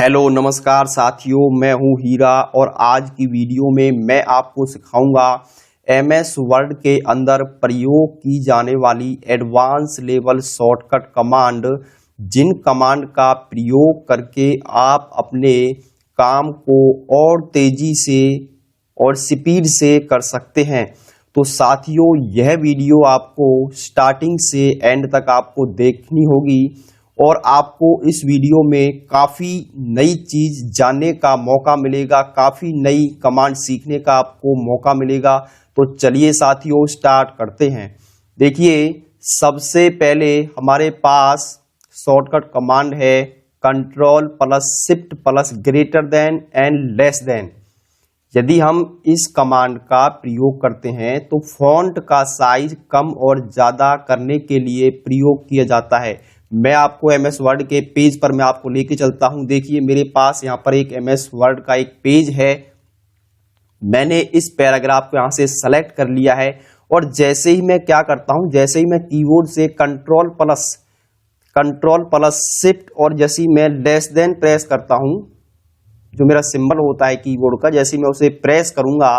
Hello नमस्कार साथियों, मैं हूं हीरा और आज की वीडियो में मैं आपको सिखाऊंगा एमएस वर्ड के अंदर प्रयोग की जाने वाली एडवांस लेवल शॉर्टकट कमांड, जिन कमांड का प्रयोग करके आप अपने काम को और तेजी से और स्पीड से कर सकते हैं। तो साथियों, यह वीडियो आपको स्टार्टिंग से एंड तक आपको देखनी होगी और आपको इस वीडियो में काफ़ी नई चीज़ जानने का मौका मिलेगा, काफ़ी नई कमांड सीखने का आपको मौका मिलेगा। तो चलिए साथियों, स्टार्ट करते हैं। देखिए, सबसे पहले हमारे पास शॉर्टकट कमांड है control plus shift plus greater than and less than. यदि हम इस कमांड का प्रयोग करते हैं तो फॉन्ट का साइज कम और ज़्यादा करने के लिए प्रयोग किया जाता है। मैं आपको एमएस वर्ड के पेज पर मैं आपको लेके चलता हूं। देखिए, मेरे पास यहां पर एक एमएस वर्ड का एक पेज है। मैंने इस पैराग्राफ को यहां से सेलेक्ट कर लिया है और जैसे ही मैं क्या करता हूं, जैसे ही मैं कीबोर्ड से कंट्रोल प्लस शिफ्ट और जैसे ही मैं लेस देन प्रेस करता हूं, जो मेरा सिंबल होता है कीबोर्ड का, जैसे ही मैं उसे प्रेस करूंगा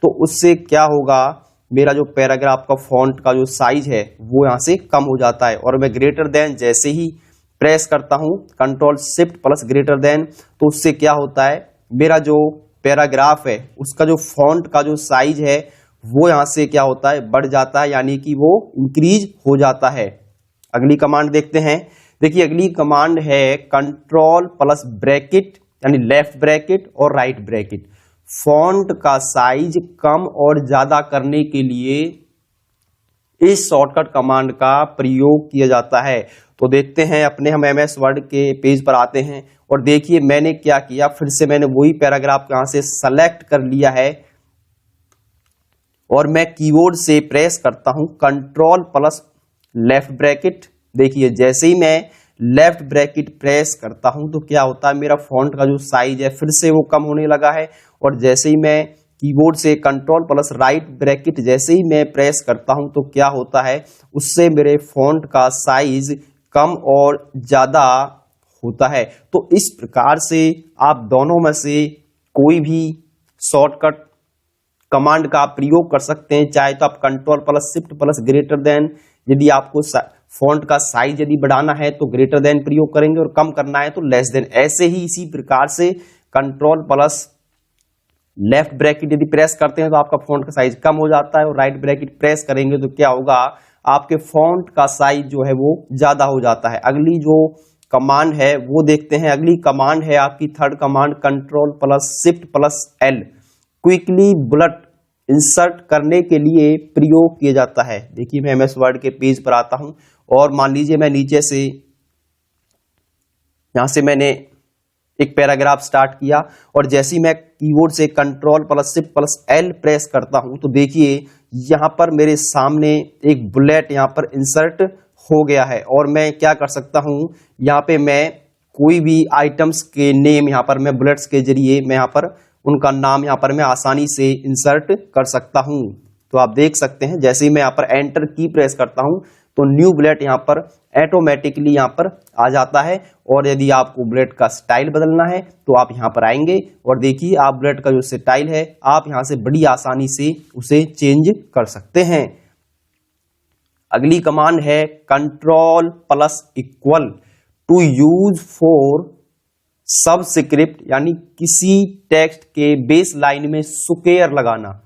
तो उससे क्या होगा, मेरा जो पैराग्राफ का फॉन्ट का जो साइज है वो यहां से कम हो जाता है। और मैं ग्रेटर देन जैसे ही प्रेस करता हूं, control shift plus greater than, तो उससे क्या होता है, मेरा जो पैराग्राफ है उसका जो फॉन्ट का जो साइज है वो यहां से क्या होता है, बढ़ जाता है, यानी कि वो इंक्रीज हो जाता है। अगली कमांड देखते हैं। देखिए, अगली कमांड है कंट्रोल प्लस ब्रैकेट, यानी लेफ्ट ब्रैकेट और राइट ब्रैकेट। फॉन्ट का साइज कम और ज्यादा करने के लिए इस शॉर्टकट कमांड का प्रयोग किया जाता है। तो देखते हैं, अपने हम एमएस वर्ड के पेज पर आते हैं और देखिए मैंने क्या किया, फिर से मैंने वही पैराग्राफ यहां से सेलेक्ट कर लिया है और मैं कीबोर्ड से प्रेस करता हूं कंट्रोल प्लस लेफ्ट ब्रैकेट। देखिए, जैसे ही मैं लेफ्ट ब्रैकेट प्रेस करता हूं तो क्या होता है, मेरा फॉन्ट का जो साइज है फिर से वो कम होने लगा है। और जैसे ही मैं कीबोर्ड से कंट्रोल प्लस राइट ब्रैकेट जैसे ही मैं प्रेस करता हूं तो क्या होता है, उससे मेरे फॉन्ट का साइज कम और ज्यादा होता है। तो इस प्रकार से आप दोनों में से कोई भी शॉर्टकट कमांड का प्रयोग कर सकते हैं। चाहे तो आप control plus shift plus greater than, यदि आपको फॉन्ट का साइज यदि बढ़ाना है तो ग्रेटर देन प्रयोग करेंगे और कम करना है तो लेस देन। ऐसे ही इसी प्रकार से कंट्रोल प्लस लेफ्ट ब्रैकेट यदि प्रेस करते हैं तो आपका फॉन्ट का साइज कम हो जाता है और राइट ब्रैकेट प्रेस करेंगे तो क्या होगा, आपके फॉन्ट का साइज जो है वो ज्यादा हो जाता है। अगली जो कमांड है वो देखते हैं। अगली कमांड है आपकी third command control plus shift plus L. Quickly bullet insert करने के लिए प्रयोग किया जाता है। देखिए, मैं एमएस वर्ड के पेज पर आता हूं और मान लीजिए मैं नीचे से यहां से मैंने एक पैराग्राफ स्टार्ट किया और जैसे ही मैं कीबोर्ड से control plus shift plus L press करता हूं तो देखिए यहां पर मेरे सामने एक बुलेट यहां पर इंसर्ट हो गया है। और मैं क्या कर सकता हूं, यहां पे मैं कोई भी आइटम्स के नेम यहां पर मैं बुलेट्स के जरिए मैं यहां पर उनका नाम यहां पर मैं आसानी से इंसर्ट कर सकता हूं। तो आप देख सकते हैं, जैसे ही मैं यहां पर एंटर की प्रेस करता हूं तो न्यू बुलेट यहां पर ऑटोमेटिकली यहां पर आ जाता है। और यदि आपको बुलेट का स्टाइल बदलना है तो आप यहां पर आएंगे और देखिए आप बुलेट का जो स्टाइल है आप यहां से बड़ी आसानी से उसे चेंज कर सकते हैं। अगली कमांड है control plus equal to use for subscript, यानी किसी टेक्स्ट के बेस लाइन में स्क्वायर लगाना।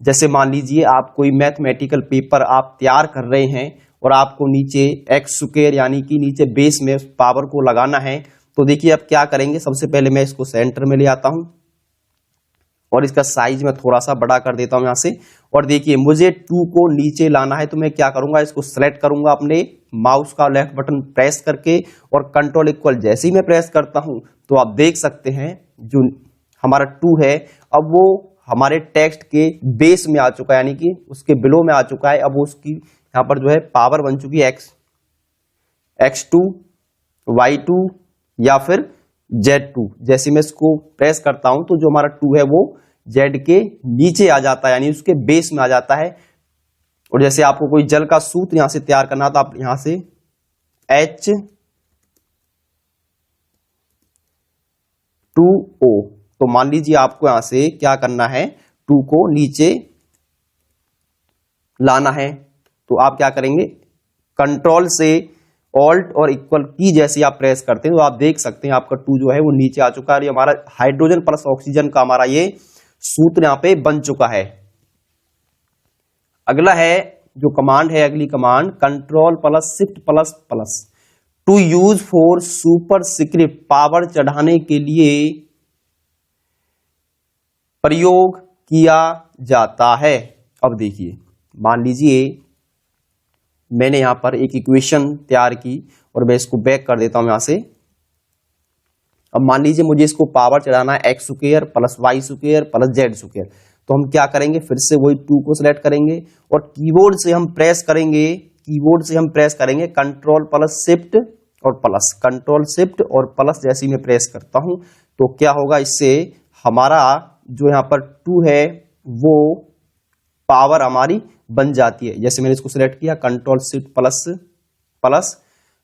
जैसे मान लीजिए आप कोई मैथमेटिकल पेपर आप तैयार कर रहे हैं और आपको नीचे एक्स स्क्वायर यानी कि नीचे बेस में पावर को लगाना है। तो देखिए अब क्या करेंगे, सबसे पहले मैं इसको सेंटर में ले आता हूं और इसका साइज मैं थोड़ा सा बड़ा कर देता हूं यहां से। और देखिए मुझे 2 को नीचे लाना है तो मैं क्या करूंगा, इसको सेलेक्ट करूंगा अपने माउस का लेफ्ट बटन प्रेस करके और कंट्रोल इक्वल जैसे ही मैं प्रेस करता हूं तो आप देख सकते हैं जो हमारा 2 है अब वो हमारे टेक्स्ट के बेस में आ चुका है, यानी कि उसके बिलो में आ चुका है। अब उसकी यहां पर जो है पावर बन चुकी है x2 y2 या फिर z2। जैसे मैं इसको प्रेस करता हूं तो जो हमारा 2 है वो z के नीचे आ जाता है, यानी उसके बेस में आ जाता है। और जैसे आपको कोई जल का सूत्र यहां से तैयार करना तो आप यहां से h 2O। तो मान लीजिए आपको यहां से क्या करना है, 2 को नीचे लाना है। तो आप क्या करेंगे, कंट्रोल से ऑल्ट और इक्वल की जैसे आप प्रेस करते हैं तो आप देख सकते हैं आपका 2 जो है वो नीचे आ चुका है। ये हमारा हाइड्रोजन प्लस ऑक्सीजन का हमारा ये सूत्र यहां पे बन चुका है। अगला है जो कमांड है, अगली command control plus shift plus plus two use for super script, power चढ़ाने के लिए प्रयोग किया जाता है। अब देखिए, मान लीजिए मैंने यहां पर एक इक्वेशन तैयार की और मैं इसको बैक कर देता हूं यहां से। अब मान लीजिए मुझे इसको पावर चढ़ाना है x square plus y square plus z square. तो हम क्या करेंगे, फिर से वही 2 को सिलेक्ट करेंगे और कीबोर्ड से हम प्रेस करेंगे कंट्रोल प्लस शिफ्ट और प्लस, कंट्रोल शिफ्ट और प्लस जैसे ही मैं प्रेस करता हूं तो क्या होगा, इससे हमारा जो यहाँ पर 2 है वो पावर हमारी बन जाती है। जैसे मैंने इसको सिलेक्ट किया control shift plus plus,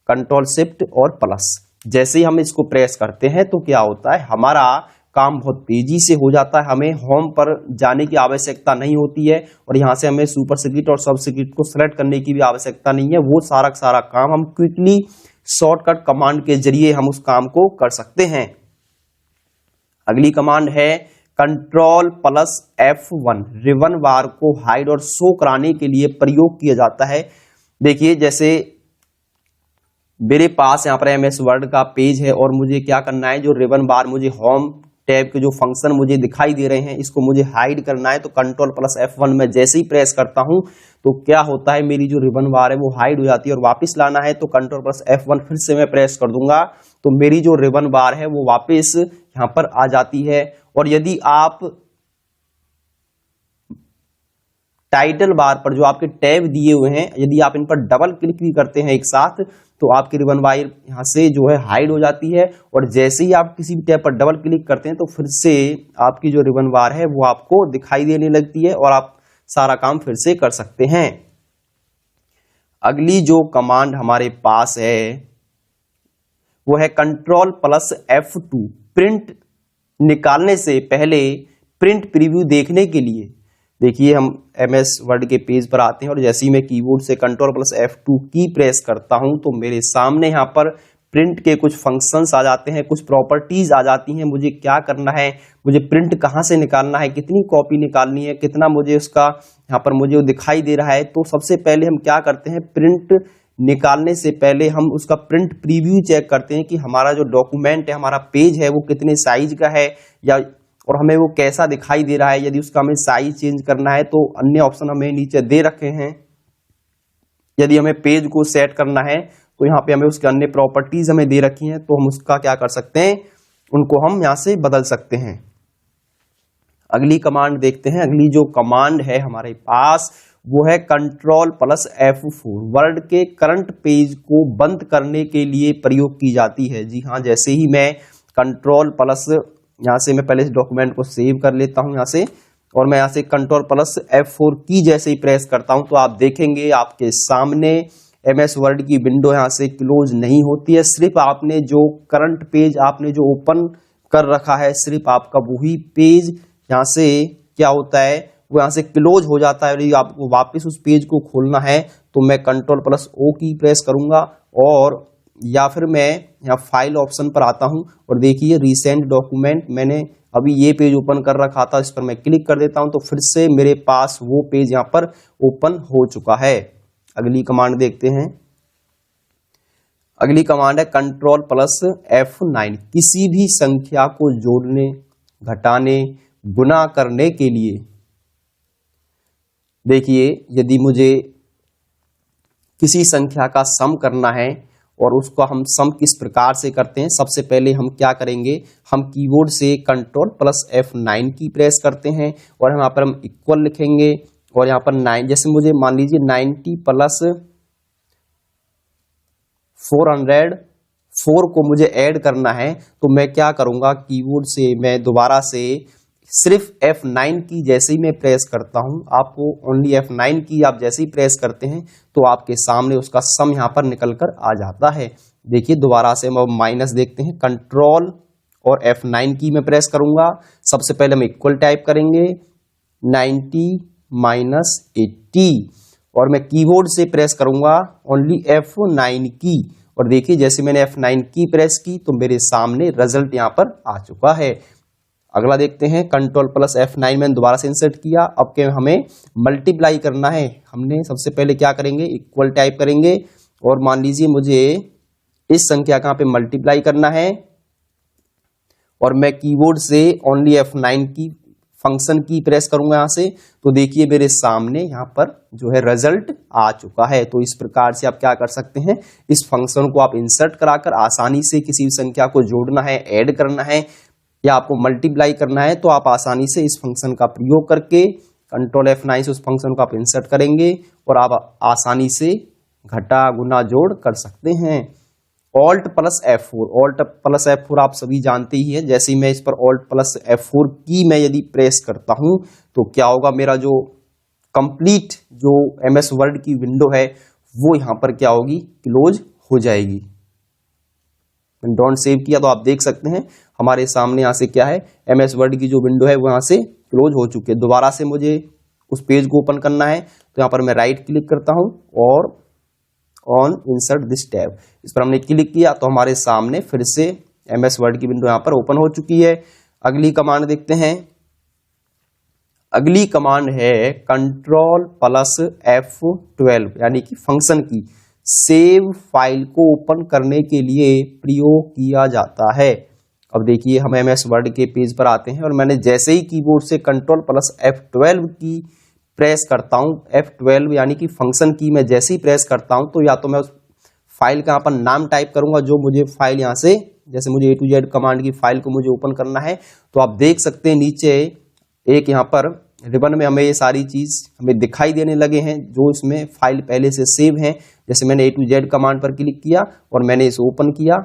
control shift और प्लस, जैसे ही हम इसको प्रेस करते हैं तो क्या होता है, हमारा काम बहुत तेजी से हो जाता है। हमें होम पर जाने की आवश्यकता नहीं होती है और यहाँ से हमें सुपर स्क्रिप्ट और सब स्क्रिप्ट को सेलेक्ट करने की भी आवश्यकता नहीं है। वो सारा काम हम क्विकली शॉर्टकट कमांड के जरिए हम उस काम को कर सकते हैं। अगली कमांड है कंट्रोल प्लस F1, रिबन बार को हाइड और शो कराने के लिए प्रयोग किया जाता है। देखिए, जैसे मेरे पास यहाँ पर एमएस वर्ड का पेज है और मुझे क्या करना है, जो रिबन बार मुझे होम टैब के जो फंक्शन मुझे दिखाई दे रहे हैं इसको मुझे हाइड करना है। तो कंट्रोल प्लस F1 में जैसे ही प्रेस करता हूं तो क्या होता है, मेरी जो रिबन बार है वो हाइड हो जाती है। और वापस लाना है तो कंट्रोल प्लस F1 फिर से मैं प्रेस कर दूंगा तो मेरी जो रिबन बार है वो वापस यहां पर आ जाती है। और यदि आप टाइटल बार पर जो आपके टैब दिए हुए हैं, यदि आप इन पर डबल क्लिक भी करते हैं एक साथ तो आपकी रिबन बार यहां से जो है हाइड हो जाती है। और जैसे ही आप किसी भी टैब पर डबल क्लिक करते हैं तो फिर से आपकी जो रिबन बार है वो आपको दिखाई देने लगती है और आप सारा काम फिर से कर सकते हैं। अगली जो कमांड हमारे पास है वो है कंट्रोल प्लस F2, प्रिंट निकालने से पहले प्रिंट प्रीव्यू देखने के लिए। देखिए, हम एमएस वर्ड के पेज पर आते हैं और जैसे ही मैं कीबोर्ड से कंट्रोल प्लस F2 की प्रेस करता हूं तो मेरे सामने यहाँ पर प्रिंट के कुछ फंक्शंस आ जाते हैं, कुछ प्रॉपर्टीज आ जाती हैं। मुझे क्या करना है, मुझे प्रिंट कहाँ से निकालना है, कितनी कॉपी निकालनी है, कितना मुझे उसका यहाँ पर मुझे दिखाई दे रहा है। तो सबसे पहले हम क्या करते हैं, प्रिंट निकालने से पहले हम उसका प्रिंट प्रीव्यू चेक करते हैं कि हमारा जो डॉक्यूमेंट है, हमारा पेज है वो कितने साइज का है या और हमें वो कैसा दिखाई दे रहा है। यदि उसका हमें साइज चेंज करना है तो अन्य ऑप्शन हमें नीचे दे रखे हैं। यदि हमें पेज को सेट करना है तो यहाँ पे हमें उसके अन्य प्रॉपर्टीज हमें दे रखी हैं, तो हम उसका क्या कर सकते हैं, उनको हम यहाँ से बदल सकते हैं। अगली कमांड देखते हैं। अगली जो कमांड है हमारे पास वो है कंट्रोल प्लस F4, वर्ड के करंट पेज को बंद करने के लिए प्रयोग की जाती है। जी हाँ, जैसे ही मैं कंट्रोल प्लस, यहाँ से मैं पहले इस डॉक्यूमेंट को सेव कर लेता हूँ यहाँ से, और मैं यहाँ से कंट्रोल प्लस F4 की जैसे ही प्रेस करता हूँ तो आप देखेंगे आपके सामने एमएस वर्ड की विंडो यहाँ से क्लोज नहीं होती है। सिर्फ आपने जो करंट पेज आपने जो ओपन कर रखा है, सिर्फ आपका वही पेज यहाँ से क्या होता है, वो यहाँ से क्लोज हो जाता है। यदि आपको वापस उस पेज को खोलना है तो मैं कंट्रोल प्लस O की प्रेस करूंगा और या फिर मैं यहाँ फाइल ऑप्शन पर आता हूं और देखिए रिसेंट डॉक्यूमेंट, मैंने अभी ये पेज ओपन कर रखा था, इस पर मैं क्लिक कर देता हूं तो फिर से मेरे पास वो पेज यहाँ पर ओपन हो चुका है। अगली कमांड देखते हैं। अगली कमांड है कंट्रोल प्लस F9, किसी भी संख्या को जोड़ने, घटाने, गुना करने के लिए। देखिए, यदि मुझे किसी संख्या का सम करना है और उसको हम सम किस प्रकार से करते हैं, सबसे पहले हम क्या करेंगे, हम कीबोर्ड से कंट्रोल प्लस F9 की प्रेस करते हैं और यहाँ पर हम इक्वल लिखेंगे और यहाँ पर 9, जैसे मुझे मान लीजिए 90 प्लस 404 को मुझे ऐड करना है तो मैं क्या करूंगा, कीबोर्ड से मैं दोबारा से सिर्फ F9 की जैसे ही मैं प्रेस करता हूं, आपको ओनली F9 की आप जैसे ही प्रेस करते हैं तो आपके सामने उसका सम यहां पर निकल कर आ जाता है। देखिए, दोबारा से हम अब माइनस देखते हैं, कंट्रोल और F9 की मैं प्रेस करूंगा। सबसे पहले हम इक्वल टाइप करेंगे 90 माइनस 80 और मैं कीबोर्ड से प्रेस करूंगा ओनली F9 की। और देखिए जैसे मैंने F9 की प्रेस की तो मेरे सामने रिजल्ट यहां पर आ चुका है। अगला देखते हैं, कंट्रोल प्लस F9 मैंने दोबारा से इंसर्ट किया। अब के हमें मल्टीप्लाई करना है। हमने सबसे पहले क्या करेंगे, इक्वल टाइप करेंगे और मान लीजिए मुझे इस संख्या का यहाँ पे मल्टीप्लाई करना है और मैं कीबोर्ड से ओनली F9 की फंक्शन की प्रेस करूंगा यहां से। तो देखिए मेरे सामने यहां पर जो है रिजल्ट आ चुका है। तो इस प्रकार से आप क्या कर सकते हैं, इस फंक्शन को आप इंसर्ट कराकर आसानी से किसी भी संख्या को जोड़ना है, ऐड करना है या आपको मल्टीप्लाई करना है तो आप आसानी से इस फंक्शन का प्रयोग करके कंट्रोल F9 से उस फंक्शन को आप इंसर्ट करेंगे और आप आसानी से घटा गुना जोड़ कर सकते हैं। ऑल्ट प्लस F4 आप सभी जानते ही हैं। जैसे ही मैं इस पर ऑल्ट प्लस F4 की मैं यदि प्रेस करता हूं तो क्या होगा, मेरा जो कंप्लीट जो MS वर्ड की विंडो है वो यहां पर क्या होगी, क्लोज हो जाएगी। मैंने डोंट सेव किया तो आप देख सकते हैं हमारे सामने यहां से क्या है, MS वर्ड की जो विंडो है वो यहां से क्लोज हो चुकी है। दोबारा से मुझे उस पेज को ओपन करना है तो यहां पर मैं राइट क्लिक करता हूं और ऑन इंसर्ट दिस टैब, इस पर हमने क्लिक किया तो हमारे सामने फिर से MS वर्ड की विंडो यहां पर ओपन हो चुकी है। अगली कमांड देखते हैं। अगली कमांड है कंट्रोल प्लस F12 यानी कि फंक्शन की। सेव फाइल को ओपन करने के लिए प्रयोग किया जाता है। अब देखिए हम MS वर्ड के पेज पर आते हैं और मैंने जैसे ही कीबोर्ड से कंट्रोल प्लस F12 की प्रेस करता हूं, F12 यानी कि फंक्शन की मैं जैसे ही प्रेस करता हूं तो या तो मैं उस फाइल का यहाँ पर नाम टाइप करूंगा जो मुझे फाइल यहाँ से, जैसे मुझे A to Z कमांड की फाइल को मुझे ओपन करना है तो आप देख सकते हैं नीचे एक यहाँ पर रिबन में हमें ये सारी चीज हमें दिखाई देने लगे हैं जो इसमें फाइल पहले से सेव हैं। जैसे मैंने A to Z कमांड पर क्लिक किया और मैंने इसे ओपन किया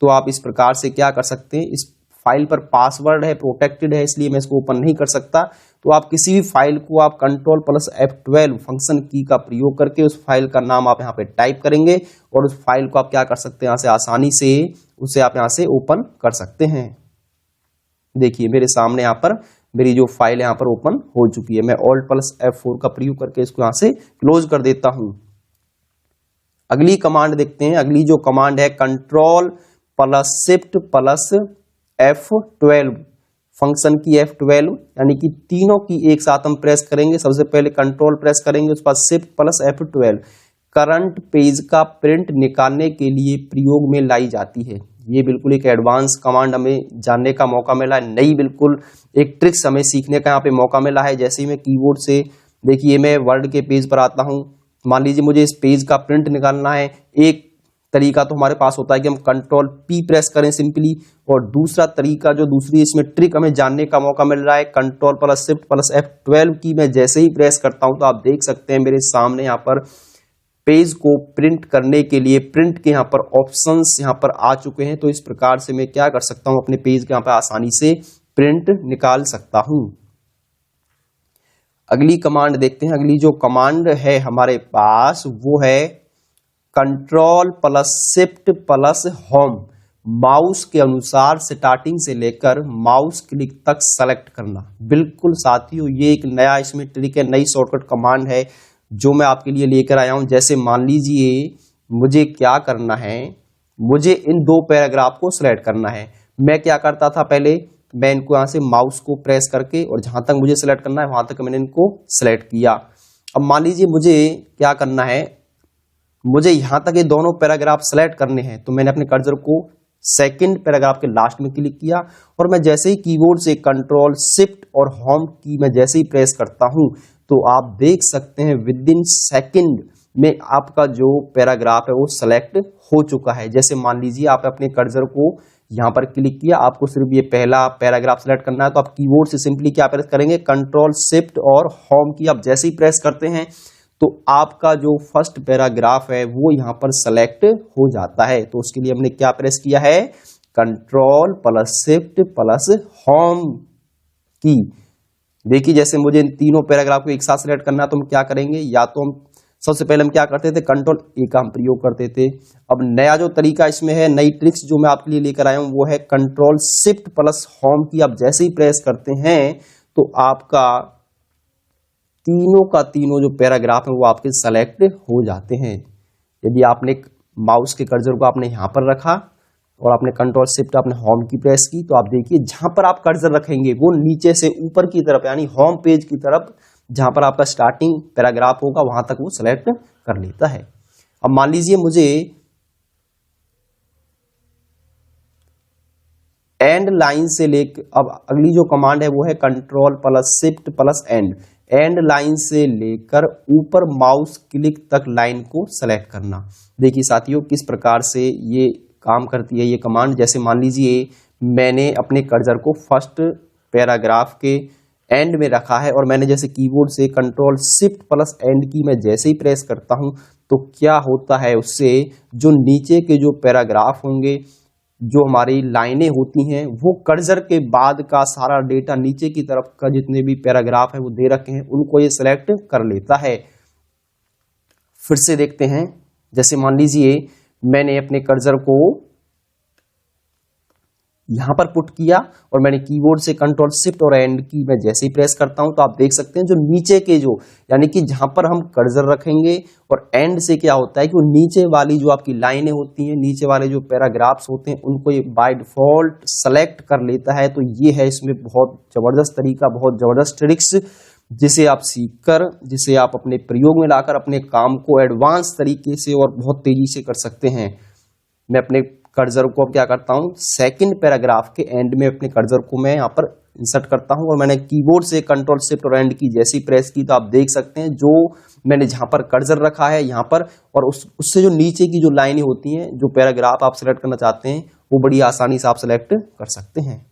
तो आप इस प्रकार से क्या कर सकते हैं, इस फाइल पर पासवर्ड है, प्रोटेक्टेड है, इसलिए मैं इसको ओपन नहीं कर सकता। तो आप किसी भी फाइल को आप कंट्रोल प्लस F12 फंक्शन की का प्रयोग करके उस फाइल का नाम आप यहाँ पे टाइप करेंगे और उस फाइल को आप क्या कर सकते हैं, यहाँ से आसानी से उसे आप यहाँ से ओपन कर सकते हैं। देखिए मेरे सामने यहाँ पर मेरी जो फाइल यहाँ पर ओपन हो चुकी है। मैं ऑल्ट प्लस F4 का प्रयोग करके इसको यहाँ से क्लोज कर देता हूं। अगली कमांड देखते हैं। अगली जो कमांड है control plus shift plus F12 function की F12 यानी कि तीनों की एक साथ हम प्रेस करेंगे। सबसे पहले कंट्रोल प्रेस करेंगे, उसके बाद shift plus F12 current page का प्रिंट निकालने के लिए प्रयोग में लाई जाती है। ये बिल्कुल एक एडवांस कमांड हमें जानने का मौका मिला है, नई बिल्कुल एक ट्रिक्स हमें सीखने का यहाँ पे मौका मिला है। जैसे ही मैं कीबोर्ड से, देखिए मैं वर्ड के पेज पर आता हूँ, मान लीजिए मुझे इस पेज का प्रिंट निकालना है। एक तरीका तो हमारे पास होता है कि हम कंट्रोल P प्रेस करें सिंपली, और दूसरा तरीका जो दूसरी इसमें ट्रिक हमें जानने का मौका मिल रहा है, control plus shift plus F12 की मैं जैसे ही प्रेस करता हूं तो आप देख सकते हैं मेरे सामने यहाँ पर पेज को प्रिंट करने के लिए प्रिंट के यहाँ पर ऑप्शंस यहाँ पर आ चुके हैं। तो इस प्रकार से मैं क्या कर सकता हूं, अपने पेज के यहाँ पर आसानी से प्रिंट निकाल सकता हूं। अगली कमांड देखते हैं। अगली जो कमांड है हमारे पास वो है control plus shift plus home. Mouse के अनुसार स्टार्टिंग से लेकर माउस क्लिक तक सेलेक्ट करना। बिल्कुल साथियों, ये एक नया इसमें ट्रिक है, नई शॉर्टकट कमांड है जो मैं आपके लिए लेकर आया हूं। जैसे मान लीजिए मुझे क्या करना है, मुझे इन दो पैराग्राफ को सिलेक्ट करना है। मैं क्या करता था, पहले मैं इनको यहां से माउस को प्रेस करके और जहां तक मुझे सिलेक्ट करना है वहां तक मैंने इनको सिलेक्ट किया। अब मान लीजिए मुझे क्या करना है, मुझे यहां तक ये दोनों पैराग्राफ सेलेक्ट करने हैं, तो मैंने अपने कर्सर को सेकंड पैराग्राफ के लास्ट में क्लिक किया और मैं जैसे ही कीबोर्ड से कंट्रोल शिफ्ट और होम की मैं जैसे ही प्रेस करता हूं तो आप देख सकते हैं विद इन सेकेंड में आपका जो पैराग्राफ है वो सेलेक्ट हो चुका है। जैसे मान लीजिए आप अपने कर्सर को यहां पर क्लिक किया, आपको सिर्फ ये पहला पैराग्राफ सेलेक्ट करना है, तो आप कीबोर्ड से सिंपली क्या प्रेस करेंगे, कंट्रोल शिफ्ट और होम की आप जैसे ही प्रेस करते हैं तो आपका जो फर्स्ट पैराग्राफ है वो यहां पर सेलेक्ट हो जाता है। तो उसके लिए हमने क्या प्रेस किया है, control plus shift plus home की। देखिए जैसे मुझे इन तीनों पैराग्राफ को एक साथ सेलेक्ट करना है तो हम क्या करेंगे, या तो हम सबसे पहले हम क्या करते थे, कंट्रोल ए का हम प्रयोग करते थे। अब नया जो तरीका इसमें है, नई ट्रिक्स जो मैं आपके लिए लेकर आया हूं, वो है कंट्रोल शिफ्ट प्लस होम की। आप जैसे ही प्रेस करते हैं तो आपका तीनों का तीनों जो पैराग्राफ है वो आपके सेलेक्ट हो जाते हैं। यदि आपने माउस के कर्सर को आपने यहां पर रखा और आपने कंट्रोल शिफ्ट आपने होम की प्रेस की, तो आप देखिए जहां पर आप कर्सर रखेंगे वो नीचे से ऊपर की तरफ यानी होम पेज की तरफ, जहां पर आपका स्टार्टिंग पैराग्राफ होगा वहां तक वो सेलेक्ट कर लेता है। अब मान लीजिए मुझे एंड लाइन से लेकर, अब अगली जो कमांड है वो है control plus shift plus and line से लेकर ऊपर माउस क्लिक तक लाइन को सेलेक्ट करना। देखिए साथियों किस प्रकार से ये काम करती है ये कमांड। जैसे मान लीजिए मैंने अपने कर्सर को फर्स्ट पैराग्राफ के एंड में रखा है और मैंने जैसे कीबोर्ड से कंट्रोल शिफ्ट प्लस एंड की मैं जैसे ही प्रेस करता हूं तो क्या होता है, उससे जो नीचे के जो पैराग्राफ होंगे, जो हमारी लाइनें होती हैं, वो कर्सर के बाद का सारा डेटा नीचे की तरफ का जितने भी पैराग्राफ है वो दे रखे हैं उनको ये सिलेक्ट कर लेता है। फिर से देखते हैं, जैसे मान लीजिए मैंने अपने कर्सर को यहां पर पुट किया और मैंने कीबोर्ड से कंट्रोल शिफ्ट और एंड की मैं जैसे ही प्रेस करता हूं तो आप देख सकते हैं जो नीचे के जो यानी कि जहां पर हम कर्सर रखेंगे और एंड से क्या होता है कि वो नीचे वाली जो आपकी लाइनें होती हैं, नीचे वाले जो पैराग्राफ्स होते हैं उनको ये बाय डिफॉल्ट सेलेक्ट कर लेता है। तो ये है इसमें बहुत जबरदस्त तरीका, बहुत जबरदस्त ट्रिक्स, जिसे आप सीखकर, जिसे आप अपने प्रयोग में लाकर अपने काम को एडवांस तरीके से और बहुत तेजी से कर सकते हैं। मैं अपने कर्सर को अब क्या करता हूं, सेकंड पैराग्राफ के एंड में अपने कर्सर को मैं यहां पर इंसर्ट करता हूं और मैंने कीबोर्ड से कंट्रोल शिफ्ट और एंड की जैसी प्रेस की तो आप देख सकते हैं जो मैंने जहां पर कर्सर रखा है यहां पर, और उससे जो नीचे की जो लाइनें होती हैं, जो पैराग्राफ आप सिलेक्ट करना चाहते हैं वो बड़ी आसानी से आप सिलेक्ट कर सकते हैं।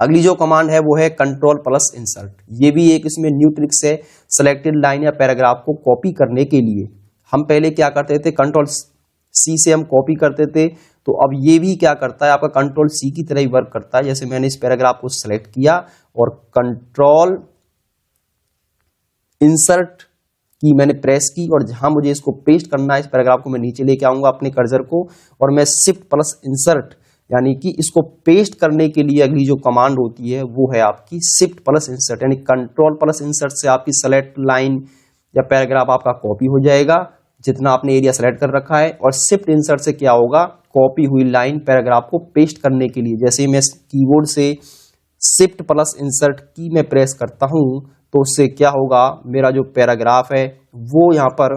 अगली जो कमांड है वो है कंट्रोल प्लस इंसर्ट। ये भी एक इसमें न्यू ट्रिक्स है सिलेक्टेड लाइन या पैराग्राफ को कॉपी करने के लिए। हम पहले क्या करते थे, कंट्रोल सी से हम कॉपी करते थे, तो अब ये भी क्या करता है, आपका कंट्रोल सी की तरह ही वर्क करता है। जैसे मैंने इस पैराग्राफ को सिलेक्ट किया और कंट्रोल इंसर्ट की मैंने प्रेस की और जहां मुझे इसको पेस्ट करना है, इस पैराग्राफ को मैं नीचे लेके आऊंगा अपने कर्सर को और मैं शिफ्ट प्लस इंसर्ट यानी कि इसको पेस्ट करने के लिए अगली जो कमांड होती है वो है आपकी शिफ्ट प्लस इंसर्ट। यानी कंट्रोल प्लस इंसर्ट से आपकी सेलेक्ट लाइन या पैराग्राफ आपका कॉपी हो जाएगा जितना आपने एरिया सेलेक्ट कर रखा है, और शिफ्ट इंसर्ट से क्या होगा, कॉपी हुई लाइन पैराग्राफ को पेस्ट करने के लिए जैसे ही मैं कीबोर्ड से शिफ्ट प्लस इंसर्ट की मैं प्रेस करता हूं तो उससे क्या होगा, मेरा जो पैराग्राफ है वो यहाँ पर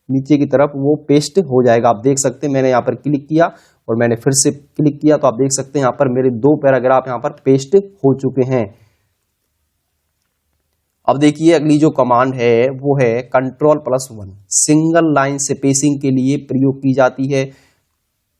नीचे की तरफ वो पेस्ट हो जाएगा। आप देख सकते हैं मैंने यहाँ पर क्लिक किया और मैंने फिर से क्लिक किया तो आप देख सकते हैं यहाँ पर मेरे दो पैराग्राफ यहाँ पर पेस्ट हो चुके हैं। अब देखिए अगली जो कमांड है वो है control plus one. Single line spacing के लिए प्रयोग की जाती है।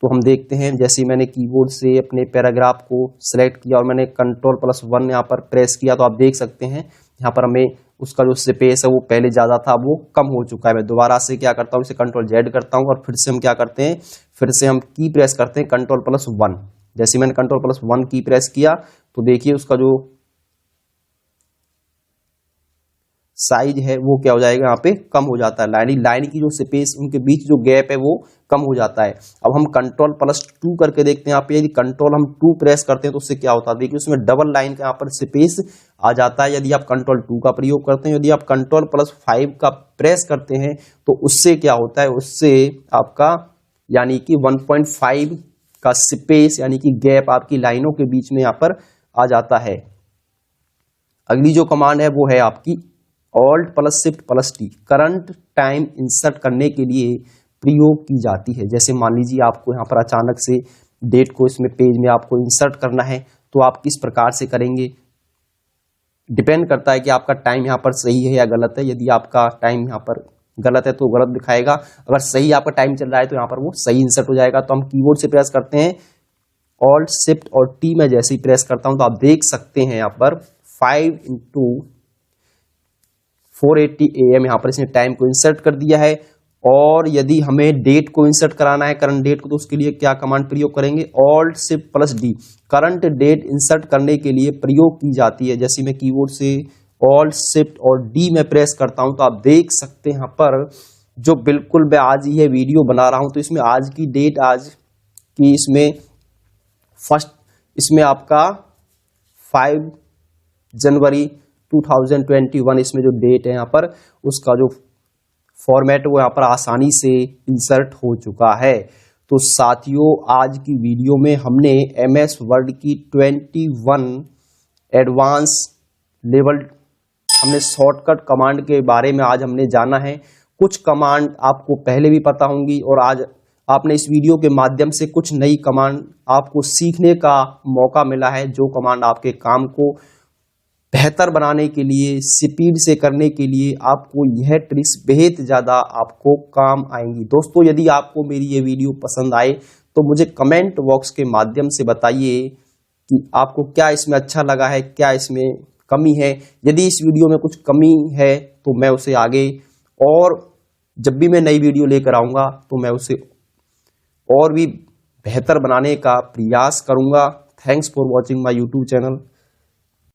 तो हम देखते हैं, जैसे मैंने कीबोर्ड से अपने पैराग्राफ को सिलेक्ट किया और मैंने कंट्रोल प्लस वन यहाँ पर प्रेस किया तो आप देख सकते हैं यहाँ पर हमें उसका जो स्पेस है वो पहले ज्यादा था वो कम हो चुका है। मैं दोबारा से क्या करता हूँ, इसे कंट्रोल जेड करता हूँ और फिर से हम क्या करते हैं, फिर से हम की प्रेस करते हैं कंट्रोल प्लस वन। जैसे मैंने कंट्रोल प्लस वन की प्रेस किया तो देखिए उसका जो साइज है वो क्या हो जाएगा, यहाँ पे कम हो जाता है। लाइन की जो स्पेस, उनके बीच जो गैप है वो कम हो जाता है। अब हम कंट्रोल प्लस टू करके देखते हैं। यहाँ पे यदि कंट्रोल हम टू प्रेस करते हैं तो उससे क्या होता है, देखिए उसमें डबल लाइन का यहाँ पर स्पेस आ जाता है यदि आप कंट्रोल टू का प्रयोग करते हैं। यदि आप कंट्रोल प्लस फाइव का प्रेस करते हैं तो उससे क्या होता है, उससे आपका यानी कि 1.5 का स्पेस यानी कि गैप आपकी लाइनों के बीच में यहाँ पर आ जाता है। अगली जो कमांड है वो है आपकी alt plus shift plus T. Current time insert करने के लिए प्रयोग की जाती है। जैसे मान लीजिए आपको यहाँ पर अचानक से डेट को इसमें पेज में आपको इंसर्ट करना है तो आप किस प्रकार से करेंगे, डिपेंड करता है कि आपका टाइम यहाँ पर सही है या गलत है। यदि आपका टाइम यहाँ पर गलत है तो गलत दिखाएगा, अगर सही आपका टाइम चल रहा है तो यहाँ पर वो सही इंसर्ट हो जाएगा। तो हम कीबोर्ड से प्रेस करते हैं ऑल्ट शिफ्ट और टी में जैसे ही प्रेस करता हूं तो आप देख सकते हैं यहाँ पर 5x480 AM यहाँ पर इसने टाइम को इंसर्ट कर दिया है। और यदि हमें डेट को इंसर्ट कराना है, करंट डेट को, तो उसके लिए क्या कमांड प्रयोग करेंगे, alt shift plus D. Current date insert करने के लिए प्रयोग की जाती है। जैसे मैं कीबोर्ड से ऑल शिफ्ट और डी में प्रेस करता हूं तो आप देख सकते हैं यहाँ पर जो बिल्कुल मैं आज ये वीडियो बना रहा हूं तो इसमें आज की डेट आज की इसमें फर्स्ट इसमें आपका 5 जनवरी 2021 इसमें जो डेट है यहाँ पर उसका जो फॉर्मेट वो यहाँ पर आसानी से इंसर्ट हो चुका है। तो साथियों आज की वीडियो में हमने MS वर्ड की 21 एडवांस लेवल हमने शॉर्टकट कमांड के बारे में आज हमने जाना है। कुछ कमांड आपको पहले भी पता होंगी और आज आपने इस वीडियो के माध्यम से कुछ नई कमांड आपको सीखने का मौका मिला है, जो कमांड आपके काम को बेहतर बनाने के लिए, स्पीड से करने के लिए आपको यह ट्रिक्स बेहद ज़्यादा आपको काम आएंगी। दोस्तों यदि आपको मेरी ये वीडियो पसंद आए तो मुझे कमेंट बॉक्स के माध्यम से बताइए कि आपको क्या इसमें अच्छा लगा है, क्या इसमें कमी है। यदि इस वीडियो में कुछ कमी है तो मैं उसे आगे और जब भी मैं नई वीडियो लेकर आऊँगा तो मैं उसे और भी बेहतर बनाने का प्रयास करूँगा। Thanks for watching my YouTube channel.